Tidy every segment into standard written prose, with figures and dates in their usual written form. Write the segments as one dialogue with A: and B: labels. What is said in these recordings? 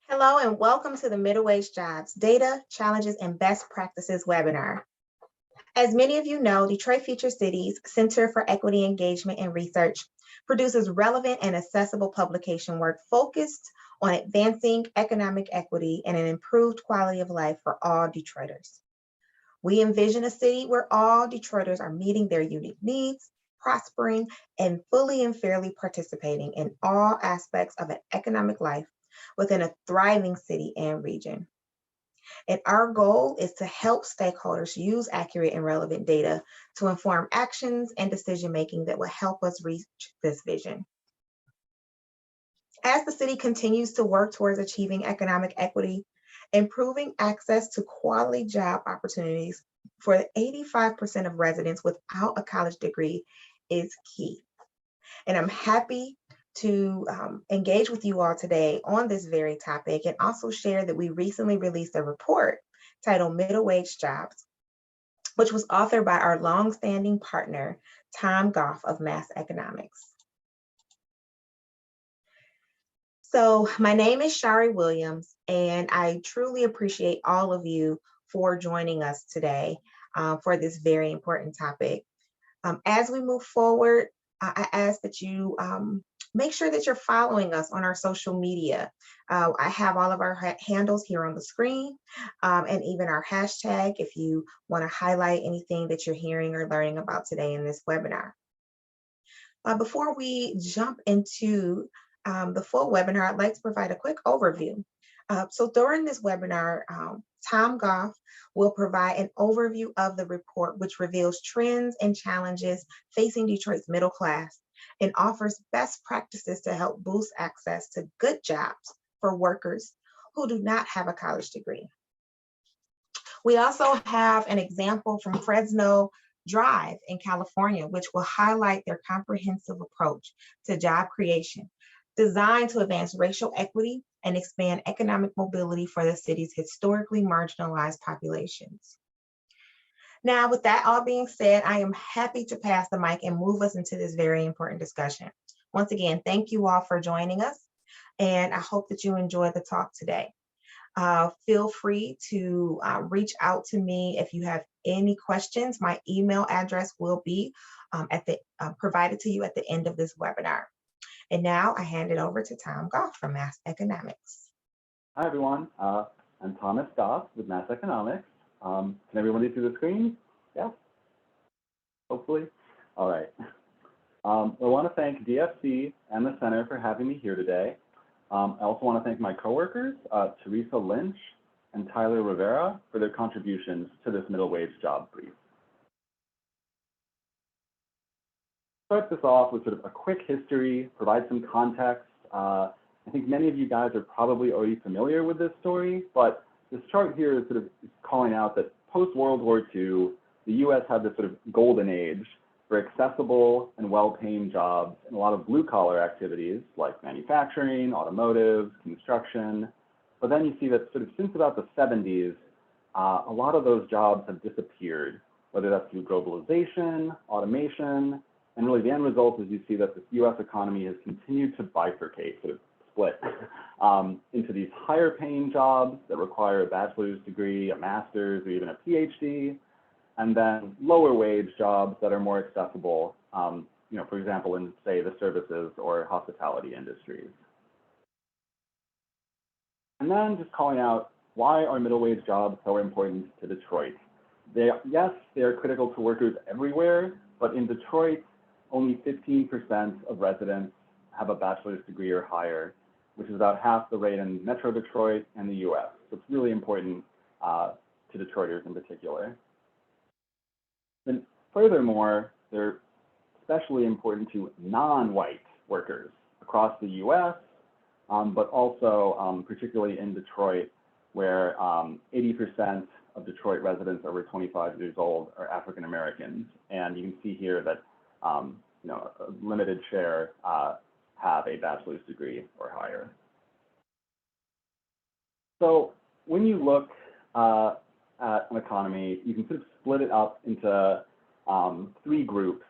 A: Hello and welcome to the Middleweight Jobs Data, Challenges, and Best Practices webinar. As many of you know, Detroit Future Cities Center for Equity Engagement and Research produces relevant and accessible publication work focused on advancing economic equity and an improved quality of life for all Detroiters. We envision a city where all Detroiters are meeting their unique needs, prospering, and fully and fairly participating in all aspects of an economic life within a thriving city and region. And our goal is to help stakeholders use accurate and relevant data to inform actions and decision-making that will help us reach this vision. As the city continues to work towards achieving economic equity, improving access to quality job opportunities for 85% of residents without a college degree is key. And I'm happy to engage with you all today on this very topic and also share that we recently released a report titled Middle Wage Jobs, which was authored by our longstanding partner, Thom Goff of Mass Economics. So my name is Shari Williams, and I truly appreciate all of you for joining us today for this very important topic. As we move forward, I ask that you make sure that you're following us on our social media. I have all of our handles here on the screen and even our hashtag if you want to highlight anything that you're hearing or learning about today in this webinar. Before we jump into the full webinar, I'd like to provide a quick overview. So during this webinar, Thom Goff will provide an overview of the report, which reveals trends and challenges facing Detroit's middle class and offers best practices to help boost access to good jobs for workers who do not have a college degree. We also have an example from Fresno D.R.I.V.E in California, which will highlight their comprehensive approach to job creation, designed to advance racial equity and expand economic mobility for the city's historically marginalized populations. Now, with that all being said, I am happy to pass the mic and move us into this very important discussion. Once again, thank you all for joining us, and I hope that you enjoy the talk today. Feel free to reach out to me if you have any questions. My email address will be provided to you at the end of this webinar. And now I hand it over to Thom Goff from Mass Economics.
B: Hi, everyone. I'm Thomas Goff with Mass Economics. Can everybody see the screen? Yeah? Hopefully? All right. I want to thank DFC and the Center for having me here today. I also want to thank my coworkers, Teresa Lynch and Tyler Rivera, for their contributions to this middle wage job brief. Start this off with sort of a quick history, provide some context. I think many of you guys are probably already familiar with this story, but this chart here is sort of calling out that post-World War II, the US had this sort of golden age for accessible and well-paying jobs and a lot of blue-collar activities like manufacturing, automotive, construction. But then you see that sort of since about the 70s, a lot of those jobs have disappeared, whether that's through globalization, automation, and really the end result is you see that the US economy has continued to bifurcate, sort of split into these higher paying jobs that require a bachelor's degree, a master's, or even a PhD, and then lower wage jobs that are more accessible, for example, in say the services or hospitality industries. And then just calling out why are middle wage jobs so important to Detroit? Yes, they are critical to workers everywhere, but in Detroit, only 15% of residents have a bachelor's degree or higher, which is about half the rate in Metro Detroit and the US. So it's really important to Detroiters in particular. And furthermore, they're especially important to non-white workers across the US, but also particularly in Detroit, where 80% of Detroit residents over 25 years old are African Americans. And you can see here that a limited share have a bachelor's degree or higher. So when you look at an economy, you can sort of split it up into three groups.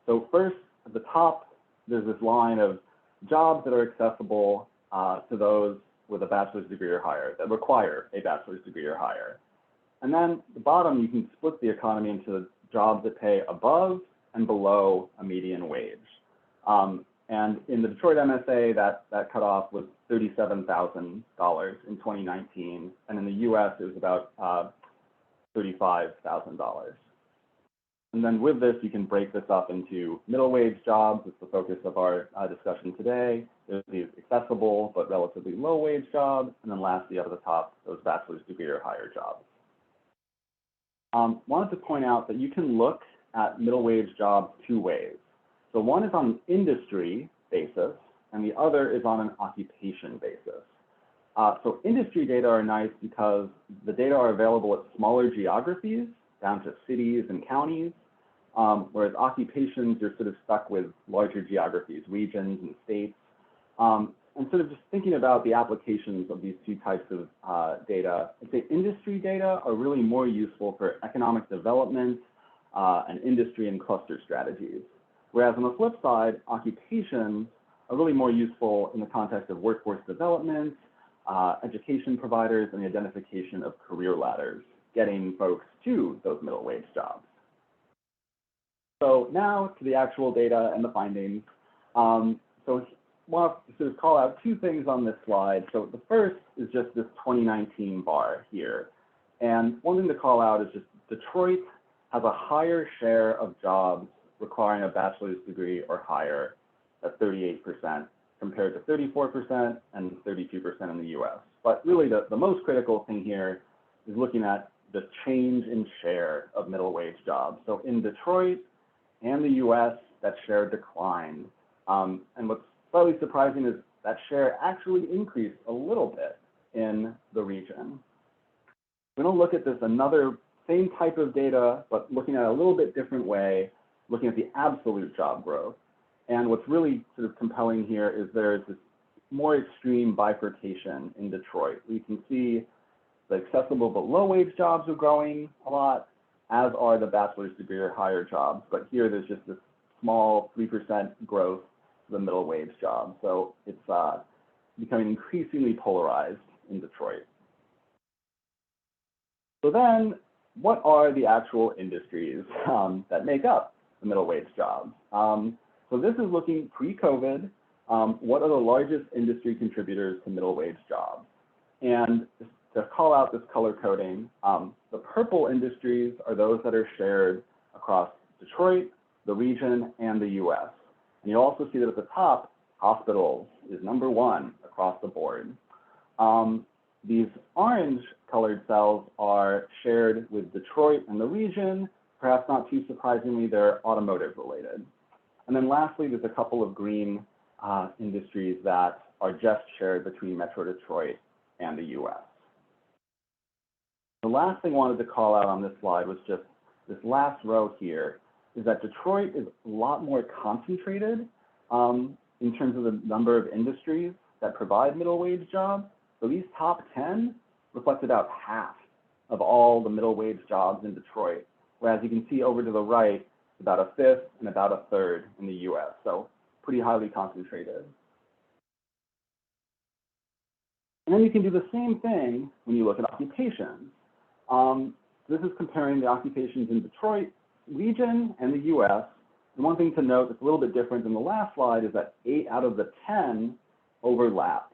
B: So first, at the top, there's this line of jobs that are accessible to those with a bachelor's degree or higher, that require a bachelor's degree or higher. And then the bottom, you can split the economy into jobs that pay above and below a median wage. And in the Detroit MSA, that cutoff was $37,000 in 2019. And in the US, it was about $35,000. And then with this, you can break this up into middle wage jobs. It's the focus of our discussion today. There's these accessible but relatively low wage jobs. And then lastly, up at the top, those bachelor's degree or higher jobs. Wanted to point out that you can look at middle wage jobs two ways. So one is on an industry basis, and the other is on an occupation basis. So industry data are nice because the data are available at smaller geographies, down to cities and counties, whereas occupations, you're sort of stuck with larger geographies, regions and states. And sort of just thinking about the applications of these two types of data, I'd say industry data are really more useful for economic development and industry and cluster strategies. Whereas on the flip side, occupations are really more useful in the context of workforce development, education providers, and the identification of career ladders, getting folks to those middle wage jobs. So now to the actual data and the findings. So I want to sort of call out two things on this slide. So the first is just this 2019 bar here. And one thing to call out is just Detroit has a higher share of jobs requiring a bachelor's degree or higher at 38%, compared to 34% and 32% in the US. But really the most critical thing here is looking at the change in share of middle wage jobs. So in Detroit and the US, that share declined. And what's slightly surprising is that share actually increased a little bit in the region. We're going to look at this another same type of data, but looking at it a little bit different way, looking at the absolute job growth. And what's really sort of compelling here is there's this more extreme bifurcation in Detroit. We can see the accessible but low wage jobs are growing a lot, as are the bachelor's degree or higher jobs. But here there's just this small 3% growth for the middle wage jobs. So it's becoming increasingly polarized in Detroit. So then, what are the actual industries that make up the middle wage jobs? So this is looking pre-COVID. What are the largest industry contributors to middle wage jobs? And to call out this color coding, the purple industries are those that are shared across Detroit, the region, and the US. And you'll also see that at the top, hospitals is #1 across the board. These orange colored cells are shared with Detroit and the region. Perhaps not too surprisingly, they're automotive related. And then lastly, there's a couple of green industries that are just shared between Metro Detroit and the US. The last thing I wanted to call out on this slide was just this last row here, is that Detroit is a lot more concentrated in terms of the number of industries that provide middle wage jobs. So these top 10 reflect about half of all the middle wage jobs in Detroit, whereas you can see over to the right, about a fifth and about a third in the US. So pretty highly concentrated. And then you can do the same thing when you look at occupations. This is comparing the occupations in Detroit region and the US. And one thing to note that's a little bit different than the last slide is that 8 out of the 10 overlap.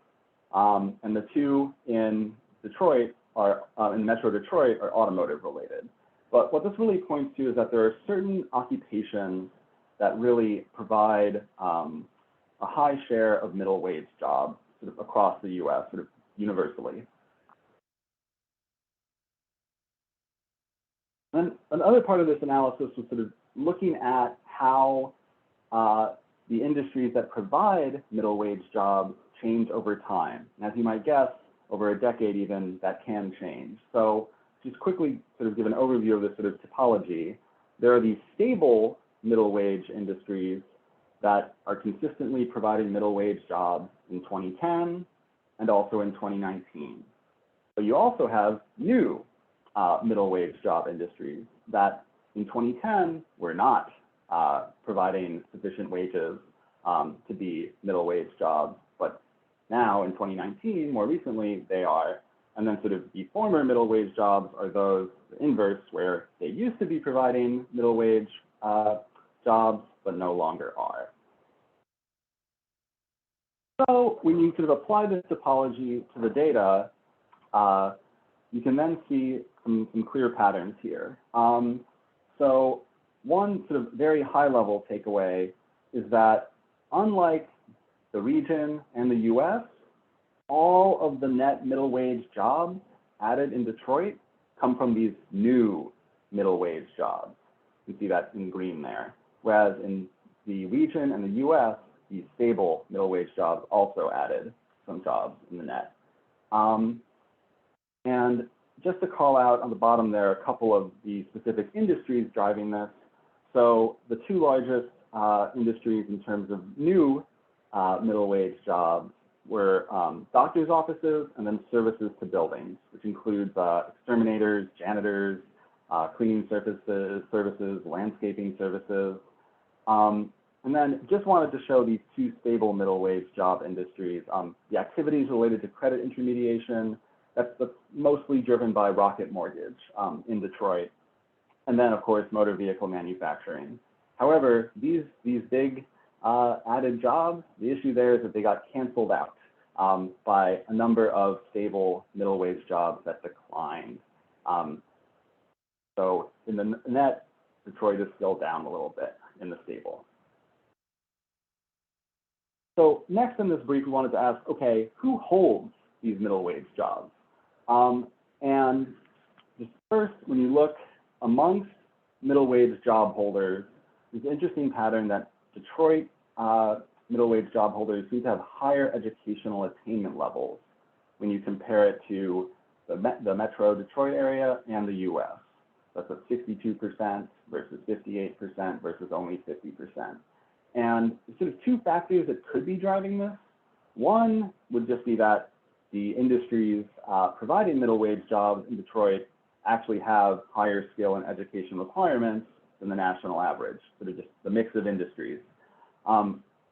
B: And the 2 in Detroit are, in Metro Detroit, are automotive related. But what this really points to is that there are certain occupations that really provide a high share of middle wage jobs sort of across the US, sort of universally. And another part of this analysis was sort of looking at how the industries that provide middle wage jobs change over time. And as you might guess, over a decade even, that can change. So just quickly sort of give an overview of this sort of typology. There are these stable middle wage industries that are consistently providing middle wage jobs in 2010 and also in 2019. But you also have new middle wage job industries that in 2010 were not providing sufficient wages to be middle wage jobs, but Now in 2019, more recently, they are. And then sort of the former middle wage jobs are those, the inverse, where they used to be providing middle wage jobs, but no longer are. So when you sort of apply this topology to the data, you can then see some clear patterns here. So one sort of very high level takeaway is that unlike the region and the US, all of the net middle wage jobs added in Detroit come from these new middle wage jobs. You can see that in green there. Whereas in the region and the US, these stable middle wage jobs also added some jobs in the net. And just to call out on the bottom there, a couple of the specific industries driving this. So the two largest industries in terms of new middle wage jobs were doctors' offices and then services to buildings, which includes exterminators, janitors, cleaning services, landscaping services. And then just wanted to show these two stable middle wage job industries. The activities related to credit intermediation, that's mostly driven by Rocket Mortgage in Detroit. And then, of course, motor vehicle manufacturing. However, these big added jobs, the issue there is that they got canceled out by a number of stable middle wage jobs that declined. So in the net, Detroit is still down a little bit in the stable. So next in this brief, we wanted to ask, okay, who holds these middle wage jobs? And just first, when you look amongst middle wage job holders, there's an interesting pattern that Detroit middle wage job holders seem to have higher educational attainment levels when you compare it to the Metro Detroit area and the US. That's at 62% versus 58% versus only 50%. And sort of two factors that could be driving this. One would just be that the industries providing middle wage jobs in Detroit actually have higher skill and education requirements than the national average, sort of just the mix of industries.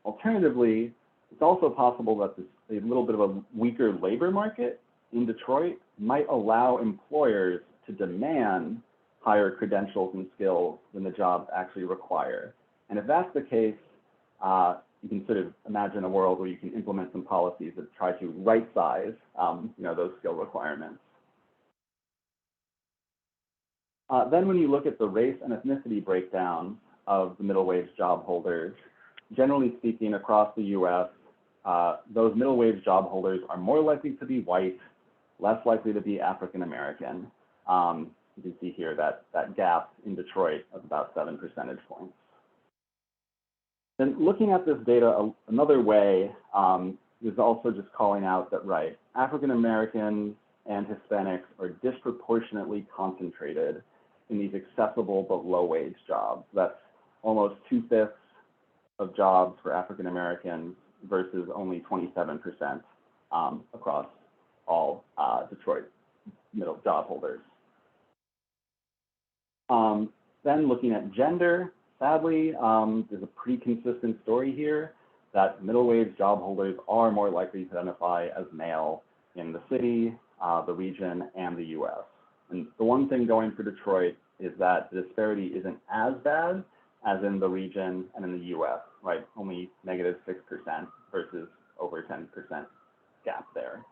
B: Alternatively, it's also possible that a little bit of a weaker labor market in Detroit might allow employers to demand higher credentials and skills than the jobs actually require. And if that's the case, you can sort of imagine a world where you can implement some policies that try to right-size, those skill requirements. Then when you look at the race and ethnicity breakdown of the middle wage job holders, generally speaking, across the US, those middle wage job holders are more likely to be white, less likely to be African American. You can see here that gap in Detroit of about 7 percentage points. And looking at this data another way is also just calling out that, right, African Americans and Hispanics are disproportionately concentrated in these accessible but low wage jobs. That's almost 2/5 of jobs for African Americans versus only 27% across all Detroit middle job holders. Then looking at gender, sadly, there's a pretty consistent story here that middle wage job holders are more likely to identify as male in the city, the region, and the US. And the one thing going for Detroit is that the disparity isn't as bad as in the region and in the US, right? Only -6% versus over 10% gap there.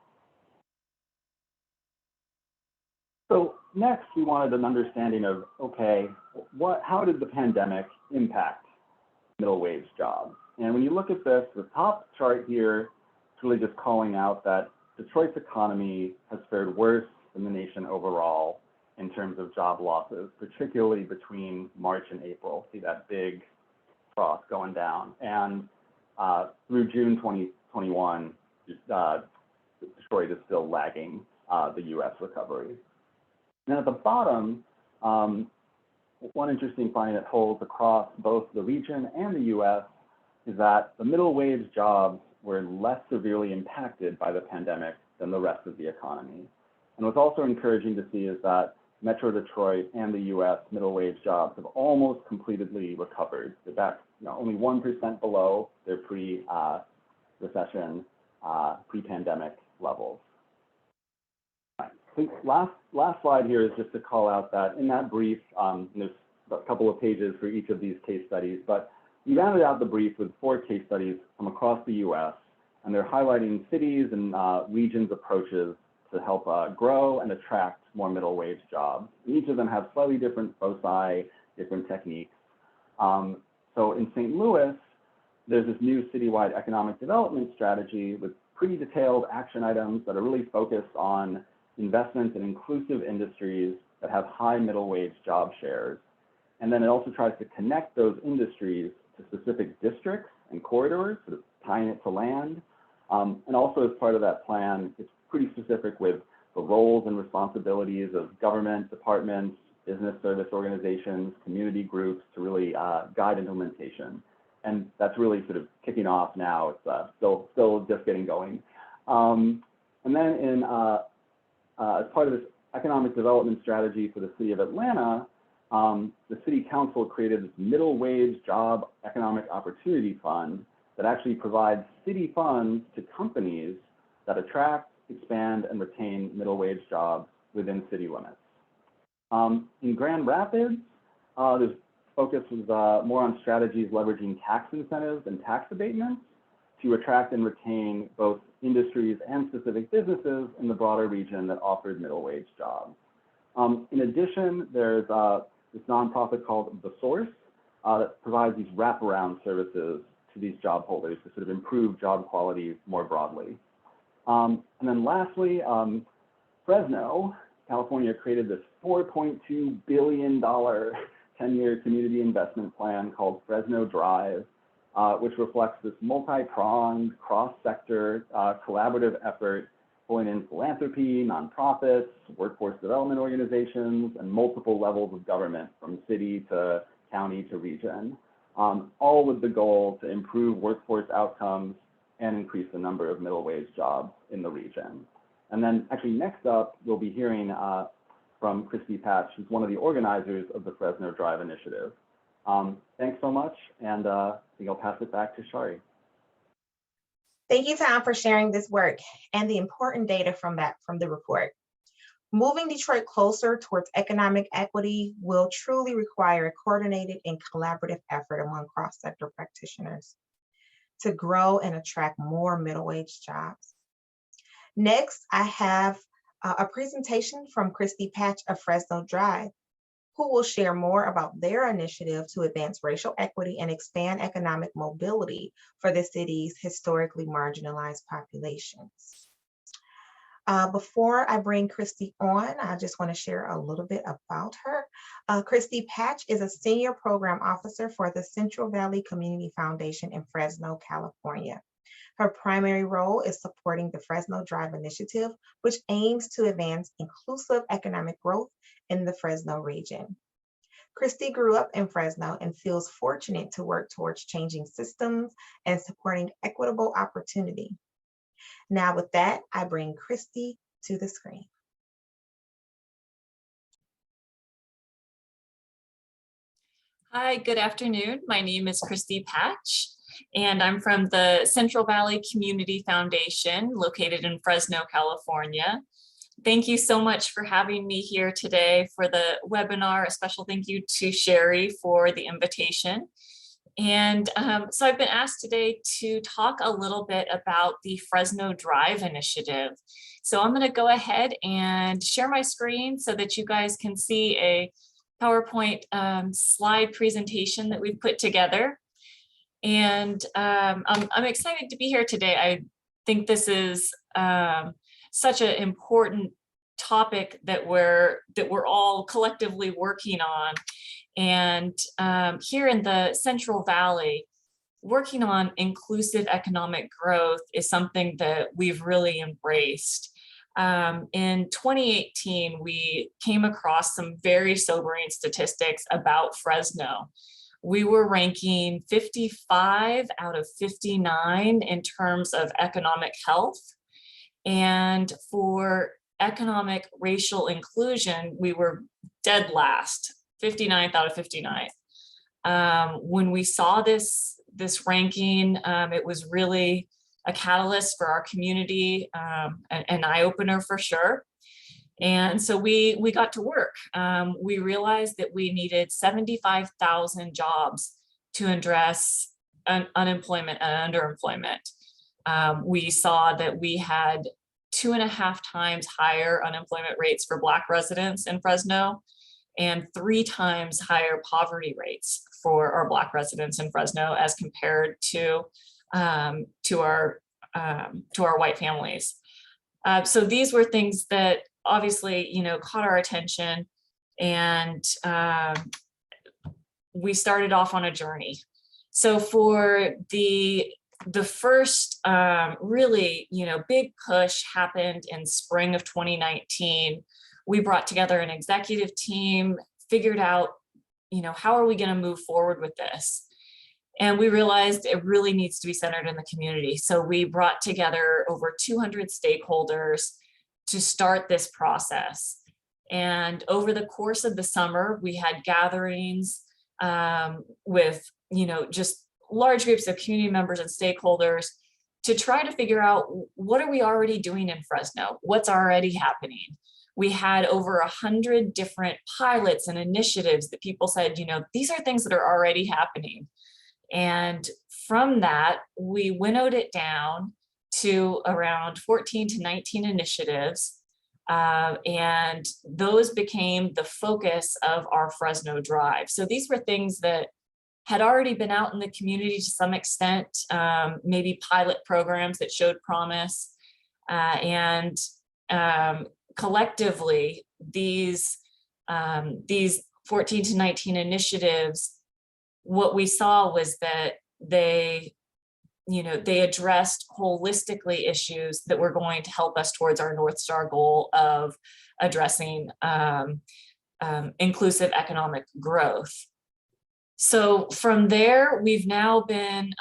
B: So next, we wanted an understanding of, okay, how did the pandemic impact middle wage jobs? And when you look at this, the top chart here is really just calling out that Detroit's economy has fared worse than the nation overall in terms of job losses, particularly between March and April. See that big cross going down. And through June 2021, Detroit is still lagging the US recovery. And at the bottom, one interesting finding that holds across both the region and the US is that the middle wage jobs were less severely impacted by the pandemic than the rest of the economy. And what's also encouraging to see is that Metro Detroit and the US middle wage jobs have almost completely recovered. They're back only 1% below their pre-recession pre-pandemic levels. I think last slide here is just to call out that in that brief, there's a couple of pages for each of these case studies, but we rounded out the brief with 4 case studies from across the US, and they're highlighting cities and regions' approaches to help grow and attract more middle wage jobs. And each of them have slightly different foci, different techniques. So in St. Louis, there's this new citywide economic development strategy with pretty detailed action items that are really focused on investments in inclusive industries that have high middle wage job shares. And then it also tries to connect those industries to specific districts and corridors, sort of tying it to land. And also as part of that plan, it's pretty specific with the roles and responsibilities of government departments, business service organizations, community groups to really guide implementation. And that's really sort of kicking off now. It's still just getting going. And then as part of this economic development strategy for the city of Atlanta, the city council created this middle wage job economic opportunity fund that actually provides city funds to companies that attract, expand, and retain middle wage jobs within city limits. In Grand Rapids, there's focus was more on strategies leveraging tax incentives and tax abatements to attract and retain both industries and specific businesses in the broader region that offered middle wage jobs. In addition, there's this nonprofit called The Source that provides these wraparound services to these job holders to sort of improve job quality more broadly. And then lastly, Fresno, California created this $4.2 billion 10-year community investment plan called Fresno D.R.I.V.E, which reflects this multi-pronged, cross-sector collaborative effort pulling in philanthropy, nonprofits, workforce development organizations, and multiple levels of government from city to county to region, all with the goal to improve workforce outcomes and increase the number of middle wage jobs in the region. And then actually next up, we'll be hearing from Christy Patch, who's one of the organizers of the Fresno D.R.I.V.E initiative. Thanks so much, and I think I'll pass it back to Shari.
A: Thank you, Thom, for sharing this work and the important data from the report. Moving Detroit closer towards economic equity will truly require a coordinated and collaborative effort among cross-sector practitioners to grow and attract more middle wage jobs. Next, I have a presentation from Christy Patch of Fresno D.R.I.V.E, who will share more about their initiative to advance racial equity and expand economic mobility for the city's historically marginalized populations. Before I bring Christy on, I just want to share a little bit about her. Christy Patch is a senior program officer for the Central Valley Community Foundation in Fresno, California. Her primary role is supporting the Fresno D.R.I.V.E initiative, which aims to advance inclusive economic growth in the Fresno region. Christy grew up in Fresno and feels fortunate to work towards changing systems and supporting equitable opportunity. Now with that, I bring Christy to the screen.
C: Hi, good afternoon. My name is Christy Patch, and I'm from the Central Valley Community Foundation located in Fresno, California. Thank you so much for having me here today for the webinar. A special thank you to Sherry for the invitation. And so I've been asked today to talk a little bit about the Fresno D.R.I.V.E initiative. So I'm going to go ahead and share my screen so that you guys can see a PowerPoint slide presentation that we've put together. And I'm excited to be here today. I think this is such an important topic that we're all collectively working on. And here in the Central Valley, working on inclusive economic growth is something that we've really embraced. In 2018, we came across some very sobering statistics about Fresno. We were ranking 55 out of 59 in terms of economic health. And for economic racial inclusion, we were dead last, 59th out of 59. When we saw this ranking, it was really a catalyst for our community, an eye-opener for sure. And so we got to work. We realized that we needed 75,000 jobs to address unemployment and underemployment. We saw that we had 2.5 times higher unemployment rates for Black residents in Fresno and 3 times higher poverty rates for our Black residents in Fresno as compared to our white families. So these were things that obviously, caught our attention, and we started off on a journey. So for the first really, big push happened in spring of 2019. We brought together an executive team, figured out, how are we going to move forward with this? And we realized it really needs to be centered in the community. So we brought together over 200 stakeholders to start this process. And over the course of the summer, we had gatherings with, just large groups of community members and stakeholders to try to figure out, what are we already doing in Fresno? What's already happening? We had over 100 different pilots and initiatives that people said, these are things that are already happening. And from that, we winnowed it down to around 14 to 19 initiatives. And those became the focus of our Fresno Drive. So these were things that had already been out in the community to some extent, maybe pilot programs that showed promise. And collectively, these 14 to 19 initiatives, what we saw was that they addressed holistically issues that were going to help us towards our North Star goal of addressing inclusive economic growth. So from there, we've now been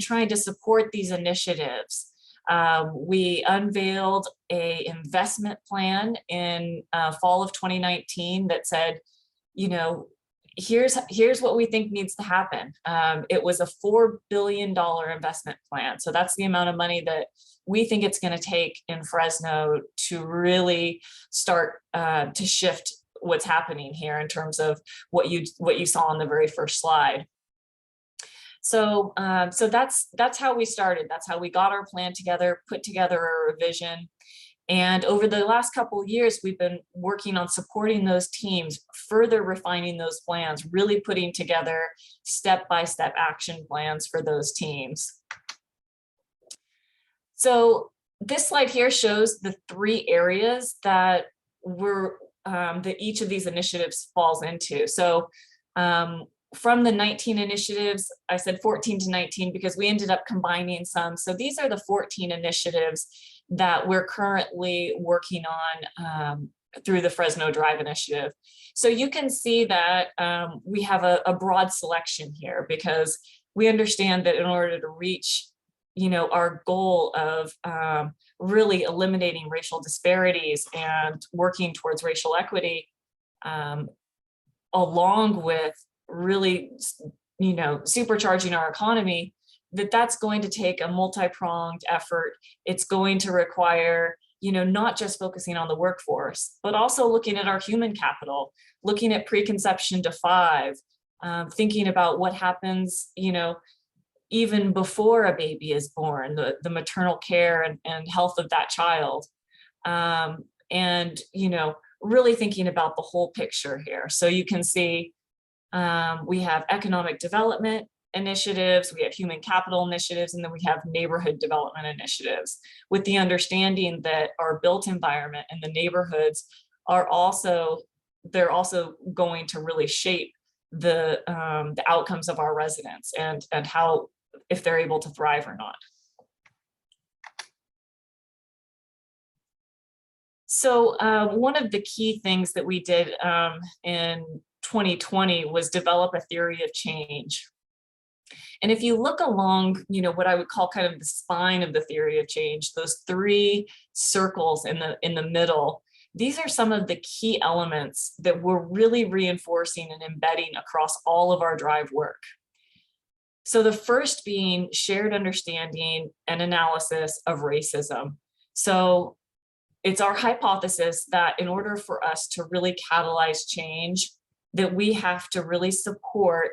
C: trying to support these initiatives. We unveiled an investment plan in fall of 2019 that said, here's what we think needs to happen. It was a $4 billion investment plan. So that's the amount of money that we think it's going to take in Fresno to really start to shift what's happening here in terms of what you saw on the very first slide. So that's how we started. That's how we got our plan together, put together a revision. And over the last couple of years, we've been working on supporting those teams, further refining those plans, really putting together step-by-step action plans for those teams. So this slide here shows the 3 areas that that each of these initiatives falls into. So from the 19 initiatives, I said 14 to 19 because we ended up combining some. So these are the 14 initiatives that we're currently working on through the Fresno Drive initiative. So you can see that we have a broad selection here because we understand that in order to reach, our goal of really eliminating racial disparities and working towards racial equity, along with really, supercharging our economy, that's going to take a multi-pronged effort. It's going to require, not just focusing on the workforce, but also looking at our human capital, looking at preconception to 5, thinking about what happens, even before a baby is born, the maternal care and health of that child. And, really thinking about the whole picture here. So you can see we have economic development initiatives, we have human capital initiatives, and then we have neighborhood development initiatives, with the understanding that our built environment and the neighborhoods are also going to really shape the outcomes of our residents and how, if they're able to thrive or not. So one of the key things that we did in 2020 was develop a theory of change. And if you look along, what I would call kind of the spine of the theory of change, those 3 circles in the middle, these are some of the key elements that we're really reinforcing and embedding across all of our drive work. So the first being shared understanding and analysis of racism. So it's our hypothesis that in order for us to really catalyze change, that we have to really support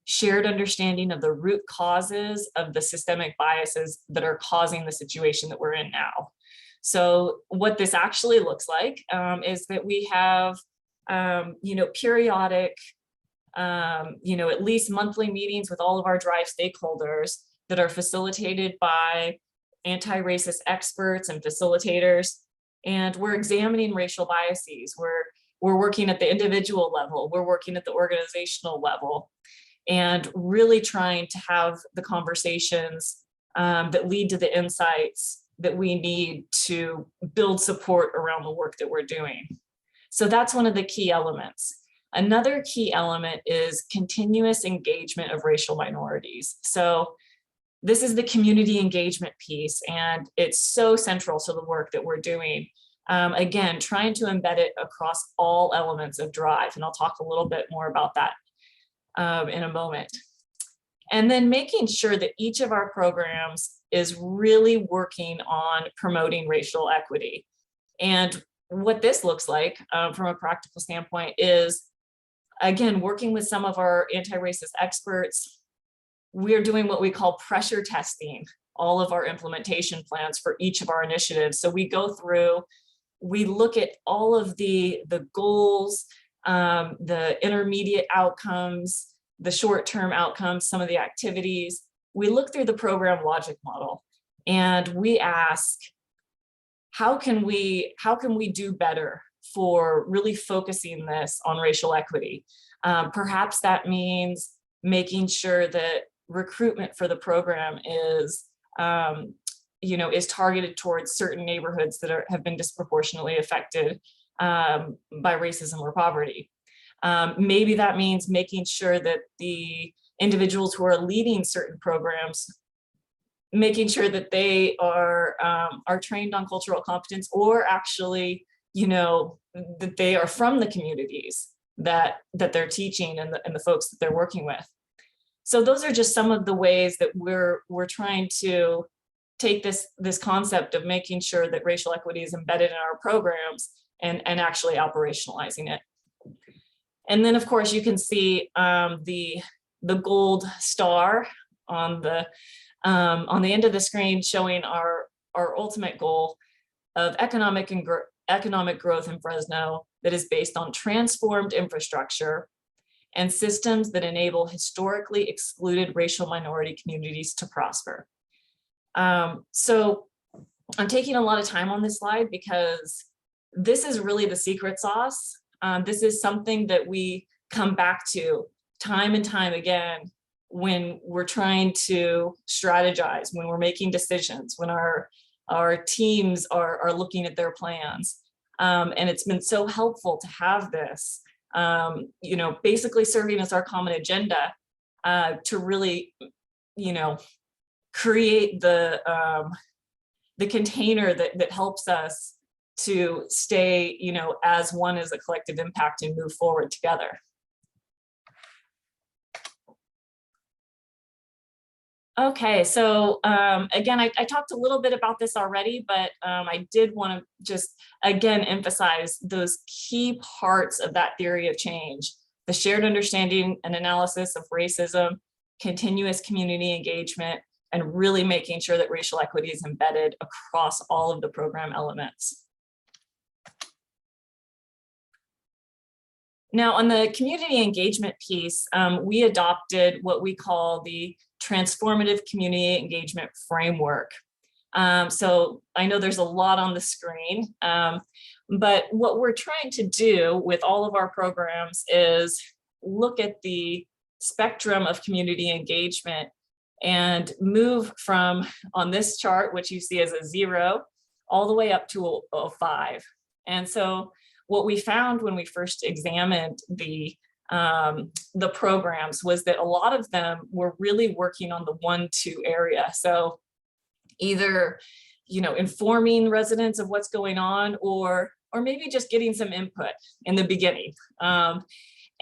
C: shared understanding of the root causes of the systemic biases that are causing the situation that we're in now. So what this actually looks like is that we have, periodic, at least monthly meetings with all of our D.R.I.V.E stakeholders that are facilitated by anti-racist experts and facilitators. And we're examining racial biases. We're working at the individual level. We're working at the organizational level, and really trying to have the conversations that lead to the insights that we need to build support around the work that we're doing. So that's one of the key elements. Another key element is continuous engagement of racial minorities. So this is the community engagement piece, and it's so central to the work that we're doing. Again, trying to embed it across all elements of D.R.I.V.E, and I'll talk a little bit more about that in a moment. And then making sure that each of our programs is really working on promoting racial equity. And what this looks like from a practical standpoint is, again, working with some of our anti-racist experts. We're doing what we call pressure testing all of our implementation plans for each of our initiatives. So we go through, we look at all of the goals, the intermediate outcomes, the short-term outcomes, some of the activities. We look through the program logic model, and we ask, how can we do better for really focusing this on racial equity? Perhaps that means making sure that recruitment for the program is targeted towards certain neighborhoods that have been disproportionately affected by racism or poverty. Maybe that means making sure that the individuals who are leading certain programs, making sure that they are trained on cultural competence, or actually, that they are from the communities that they're teaching and the folks that they're working with. So those are just some of the ways that we're trying to take this concept of making sure that racial equity is embedded in our programs and actually operationalizing it. And then, of course, you can see the gold star on the end of the screen, showing our ultimate goal of economic growth in Fresno that is based on transformed infrastructure and systems that enable historically excluded racial minority communities to prosper. So I'm taking a lot of time on this slide because this is really the secret sauce. This is something that we come back to time and time again when we're trying to strategize, when we're making decisions, when our teams are looking at their plans. And it's been so helpful to have this, basically serving as our common agenda to really, create the container that helps us to stay, as one, as a collective impact, and move forward together. Okay, so again, I talked a little bit about this already, but I did want to just, again, emphasize those key parts of that theory of change: the shared understanding and analysis of racism, continuous community engagement, and really making sure that racial equity is embedded across all of the program elements. Now, on the community engagement piece, we adopted what we call the Transformative Community Engagement Framework. So I know there's a lot on the screen, but what we're trying to do with all of our programs is look at the spectrum of community engagement and move from, on this chart, which you see as a 0, all the way up to a 5. And so what we found when we first examined the programs was that a lot of them were really working on the 1-2 area. So either, informing residents of what's going on, or maybe just getting some input in the beginning.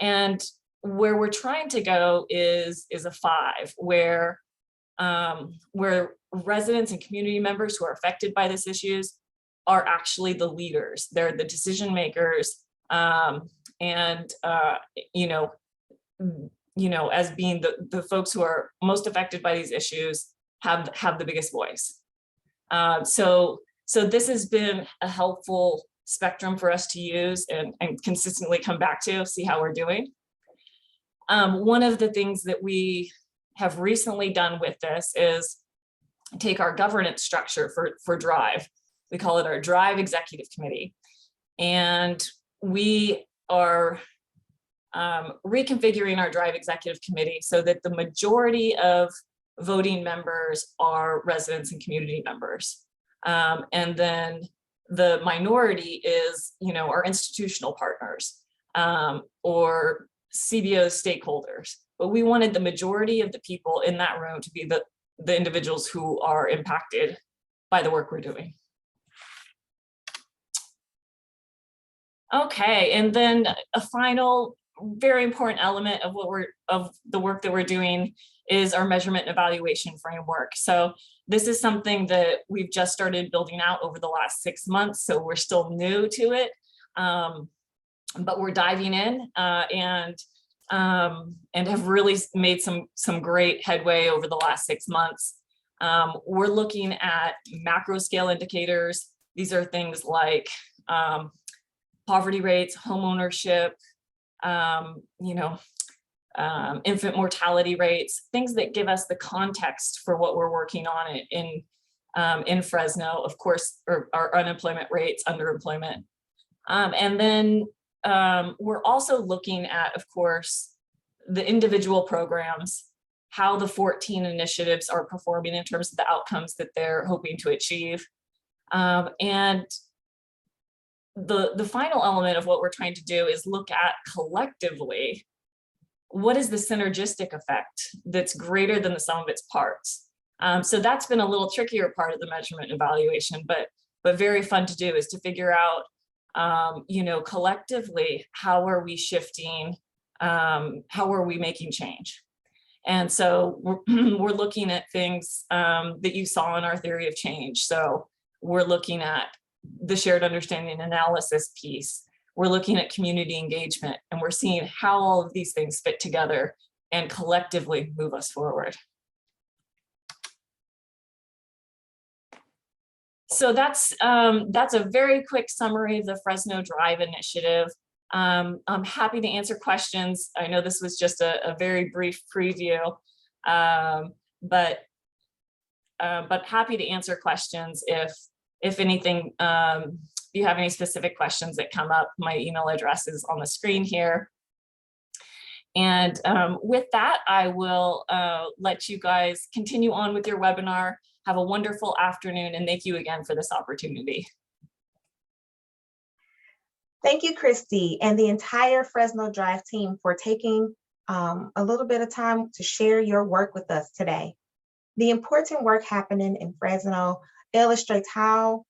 C: And where we're trying to go is a 5, where residents and community members who are affected by these issues are actually the leaders. They're the decision makers, as being the folks who are most affected by these issues have the biggest voice. So this has been a helpful spectrum for us to use and consistently come back to, see how we're doing. One of the things that we have recently done with this is take our governance structure for D.R.I.V.E. We call it our D.R.I.V.E Executive Committee. And we are reconfiguring our D.R.I.V.E Executive Committee so that the majority of voting members are residents and community members. And then the minority is, our institutional partners or CBO stakeholders. But we wanted the majority of the people in that room to be the individuals who are impacted by the work we're doing. Okay, and then a final very important element of the work that we're doing is our measurement and evaluation framework. So this is something that we've just started building out over the last 6 months, so we're still new to it, but we're diving in and have really made some great headway over the last 6 months. We're looking at macro scale indicators. These are things like poverty rates, home ownership, infant mortality rates, things that give us the context for what we're working on in Fresno, of course, or our unemployment rates, underemployment. And then we're also looking at, of course, the individual programs, how the 14 initiatives are performing in terms of the outcomes that they're hoping to achieve. And the final element of what we're trying to do is look at collectively, what is the synergistic effect that's greater than the sum of its parts? So that's been a little trickier part of the measurement evaluation, but very fun to do, is to figure out, collectively, how are we shifting? How are we making change? And so we're looking at things that you saw in our theory of change. So we're looking at the shared understanding analysis piece. We're looking at community engagement, and we're seeing how all of these things fit together and collectively move us forward. So that's a very quick summary of the Fresno D.R.I.V.E initiative. I'm happy to answer questions. I know this was just a very brief preview, but happy to answer questions if anything, if you have any specific questions that come up. My email address is on the screen here. And with that, I will let you guys continue on with your webinar. Have a wonderful afternoon, and thank you again for this opportunity.
A: Thank you, Christy, and the entire Fresno D.R.I.V.E team for taking a little bit of time to share your work with us today. The important work happening in Fresno illustrates how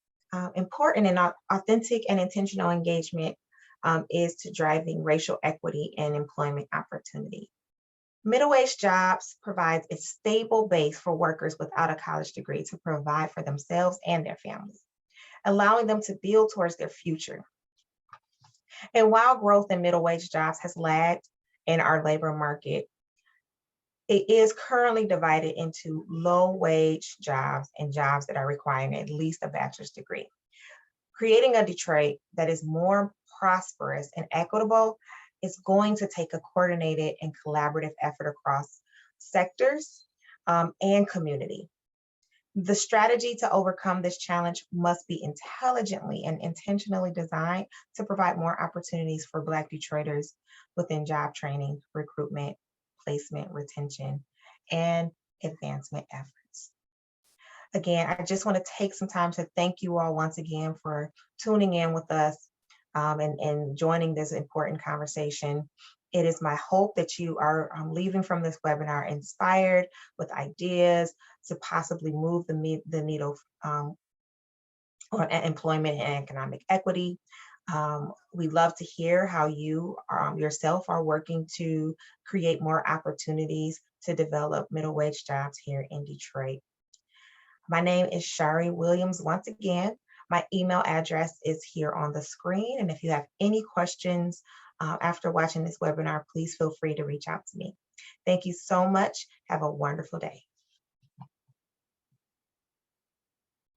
A: important and authentic and intentional engagement is to driving racial equity and employment opportunity. Middle-wage jobs provides a stable base for workers without a college degree to provide for themselves and their families, allowing them to build towards their future. And while growth in middle-wage jobs has lagged in our labor market, it is currently divided into low-wage jobs and jobs that are requiring at least a bachelor's degree. Creating a Detroit that is more prosperous and equitable is going to take a coordinated and collaborative effort across sectors and community. The strategy to overcome this challenge must be intelligently and intentionally designed to provide more opportunities for Black Detroiters within job training, recruitment, placement, retention, and advancement efforts. Again, I just want to take some time to thank you all once again for tuning in with us and joining this important conversation. It is my hope that you are leaving from this webinar inspired with ideas to possibly move the needle on employment and economic equity. We'd love to hear how you yourself are working to create more opportunities to develop middle wage jobs here in Detroit. My name is Shari Williams once again. My email address is here on the screen. And if you have any questions after watching this webinar, please feel free to reach out to me. Thank you so much. Have a wonderful day.